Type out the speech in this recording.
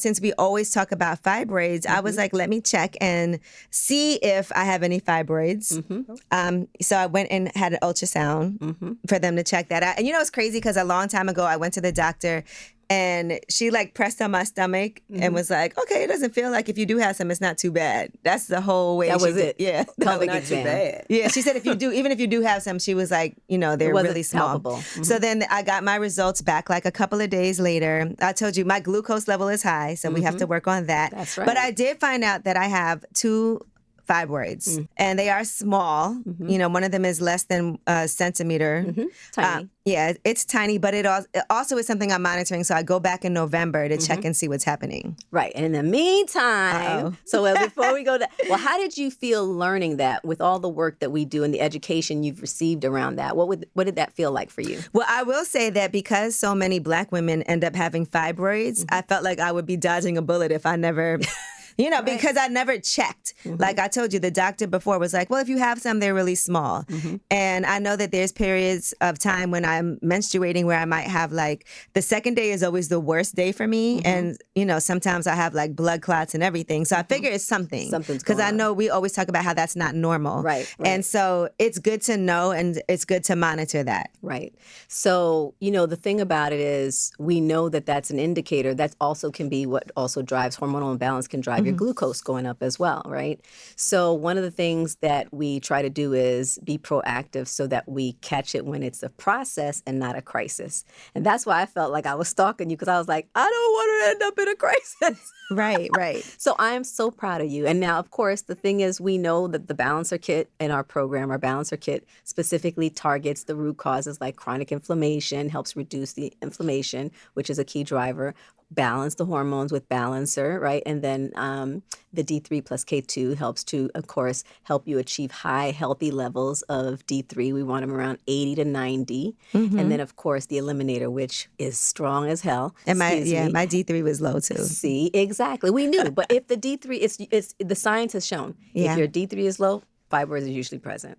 since we always talk about fibroids, I was like, let me check and see if I have any fibroids. So I went and had an ultrasound for them to check that out. And it's crazy because a long time ago, I went to the doctor and she like pressed on my stomach and was like, okay, it doesn't feel like if you do have some, it's not too bad. That's the whole way. That was it. Yeah. Pelvic Not exam. too bad. Yeah, she said even if you do have some, she was like, they're wasn't really small. palpable. So then I got my results back like a couple of days later. I told you my glucose level is high, so we have to work on that. That's right. But I did find out that I have 2 fibroids, and they are small. One of them is less than a centimeter. Tiny. Yeah, it's tiny, but it also is something I'm monitoring. So I go back in November to check and see what's happening. Right. And in the meantime, before we go to, how did you feel learning that with all the work that we do and the education you've received around that? What did that feel like for you? Well, I will say that because so many Black women end up having fibroids, I felt like I would be dodging a bullet if I never... because I never checked. Like I told you, the doctor before was like, well, if you have some, they're really small. And I know that there's periods of time when I'm menstruating where I might have like, the second day is always the worst day for me. And, sometimes I have like blood clots and everything. So I figure it's something. Something's because going I know we always talk about how that's not normal. Right. And so it's good to know and it's good to monitor that. Right. So, the thing about it is we know that that's an indicator. That also can be what also drives hormonal imbalance, can drive your glucose going up as well, right? So one of the things that we try to do is be proactive so that we catch it when it's a process and not a crisis. And that's why I felt like I was stalking you, because I was like, I don't want to end up in a crisis. Right. So I am so proud of you. And now, of course, the thing is, we know that the Balancer Kit in our program, our Balancer Kit specifically targets the root causes like chronic inflammation, helps reduce the inflammation, which is a key driver, balance the hormones with Balancer, right? And then the D3 plus K2 helps to, of course, help you achieve high, healthy levels of D3. We want them around 80 to 90. And then, of course, the Eliminator, which is strong as hell. And my D3 was low too. See, exactly. We knew. But if the D3, it's the science has shown, if your D3 is low, fibroids are usually present.